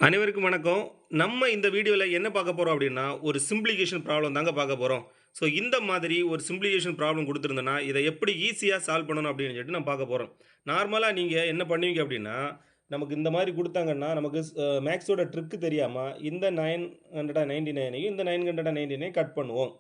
அனைவருக்கும் வணக்கம். நம்ம இந்த வீடியோல என்ன பார்க்க போறோம் அப்படின்னா, ஒரு சிம்ப்ளிகேஷன் ப்ராப்ளம் தாங்க பார்க்க போறோம். ஸோ இந்த மாதிரி ஒரு சிம்ப்ளிகேஷன் ப்ராப்ளம் குடுத்திருந்தேன்னா, இத எப்படி ஈஸியா சால்வ் பண்ணணும் அப்படின்னு சொல்லிட்டு நம்ம பார்க்க போறோம். நார்மலா நீங்க என்ன பண்ணுவீங்க அப்படின்னா, நமக்கு இந்த மாரி குடுத்தாங்கன்னா, நமக்கு மேக்ஸோட ட்ரிக் தெரியாம இந்த 999யும் இந்த 999யும் கட் பண்ணுவோம்.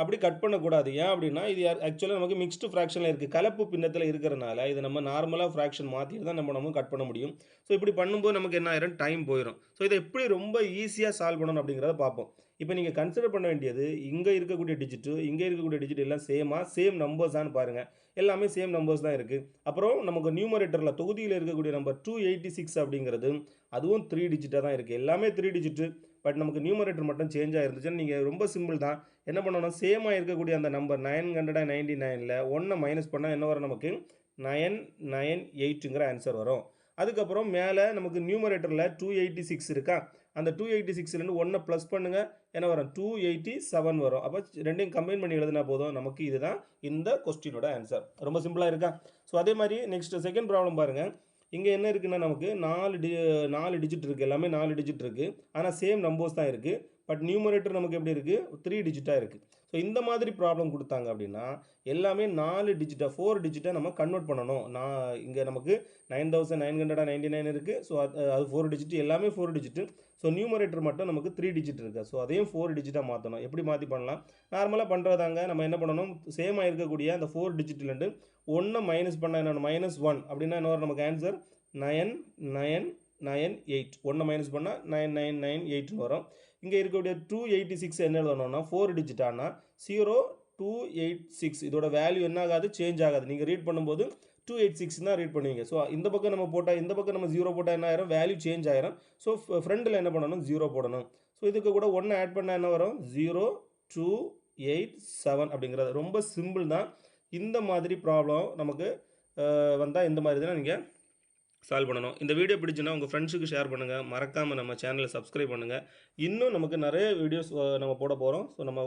அப்படி கட் பண்ணக்கூடாது. ஏன் அப்படின்னா, இது ஆக்சுவலா நமக்கு மிக்ஸ்டு ஃபிராக்ஷன்ல இருக்கு. கலப்பு பின்னத்தில இருக்கிறனால, இத நம்ம நார்மலா ஃபிராக்ஷன் மாத்திட்டு தான் நம்ம கட் பண்ண முடியும். ஸோ இப்படி பண்ணும்போது நமக்கு என்ன ஆயிரும், டைம் போயிரும். ஸோ இத எப்படி ரொம்ப ஈஸியா சால்வ் பண்ணணும் அப்படிங்கிறத பார்ப்போம். இப்ப நீங்க கன்சிடர் பண்ண வேண்டியது, இங்க இருக்கக்கூடிய டிஜிட், இங்க இருக்கக்கூடிய டிஜிட் எல்லாம் சேம் நம்பர்ஸான்னு பாருங்க. எல்லாமே சேம் நம்பர்ஸ் தான் இருக்கு. அப்புறம் நமக்கு நியூமரேட்டர்ல தொகுதியில இருக்கக்கூடிய நம்பர் 286 அப்படிங்கிறது, அதுவும் 3 டிஜிட்டா தான் இருக்கு. எல்லாமே 3 டிஜிட். பட் நமக்கு நியூமரேட்டர் மட்டும் சேஞ்ச் ஆயிருந்துச்சுன்னா, நீங்க ரொம்ப சிம்பிள் தான். என்ன பண்ணணும், சேமா இருக்கக்கூடிய அந்த நம்பர் 999ல 1 மைனஸ் பண்ணா என்ன வரும் நமக்கு? 998ங்கிற ஆன்சர் வரும். அதுக்கப்புறம் மேல நமக்கு நியூமரேட்டர்ல 286 இருக்கா? அந்த 286லேருந்து 1 பிளஸ் பண்ணுங்க. என்ன வரும்? 287 வரும். அப்ப 2யும் கம்பைன் பண்ணி எழுதினா போதும். நமக்கு இதுதான் இந்த கொஸ்டினோட ஆன்சர். ரொம்ப சிம்பிளா இருக்கா? ஸோ அதே மாரி நெக்ஸ்ட் செகண்ட் ப்ராப்ளம் பாருங்க. இங்க என்ன இருக்குன்னா நமக்கு 4 டிஜிட் இருக்கு. எல்லாமே 4 டிஜிட் இருக்கு. ஆனா சேம் நம்பர்ஸ் தான் இருக்கு. பட் நியூமரேட்டர் நமக்கு எப்படி இருக்கு? 3 டிஜிட்டா இருக்கு. ஸோ இந்த மாதிரி ப்ராப்ளம் குடுத்தாங்க அப்படின்னா, எல்லாமே 4 டிஜிட்டா 4 டிஜிட்டா நம்ம கன்வெர்ட் பண்ணணும். இங்க நமக்கு 9999 இருக்கு. ஸோ அது 4 டிஜிட், எல்லாமே 4 டிஜிட். ஸோ நியூமரேட்டர் மட்டும் நமக்கு 3 டிஜிட் இருக்கு. ஸோ அதையும் 4 டிஜிட்டா மாத்தணும். எப்படி மாத்தி பண்ணலாம்? நார்மலா பண்றதாங்க. நம்ம என்ன பண்ணணும்? சேமா இருக்கக்கூடிய அந்த 4 டிஜிட்லேருந்து 1 மைனஸ் பண்ணா என்ன? -1 அப்படின்னா என்ன வரும் நமக்கு ஆன்சர்? 9998. 1 மைனஸ் பண்ணா 9998ன்னு வரும். இங்க இருக்கக்கூடிய 286 என்ன எழுதணும்னா 4 டிஜிட் ஆனா 0286 இதோட வேல்யூ என்ன ஆகாது? சேஞ்ச் ஆகாது. நீங்க ரீட் பண்ணும்போது 286 தான் ரீட் பண்ணுவீங்க. ஸோ இந்த பக்கம் நம்ம போட்டா, இந்த பக்கம் நம்ம 0 போட்டா என்ன ஆயிரும்? வேல்யூ சேஞ்ச் ஆயிரும். ஸோ ஃப்ரண்ட்ல என்ன பண்ணணும்? 0 போடணும். ஸோ இதுக்கு கூட 1 ஆட் பண்ணா என்ன வரும்? 0287 அப்படிங்கிறது ரொம்ப சிம்பிள் தான். இந்த மாதிரி ப்ராப்ளம் நமக்கு வந்தா இந்த மாதிரி தான் நீங்க சால்வ் பண்ணணும். இந்த வீடியோ பிடிச்சுன்னா உங்க ஃப்ரெண்ட்ஸுக்கு ஷேர் பண்ணுங்க. மறக்காம நம்ம சேனலை சப்ஸ்கிரைப் பண்ணுங்க. இன்னும் நமக்கு நிறைய வீடியோஸ் நம்ம போட போறோம். ஸோ நம்ம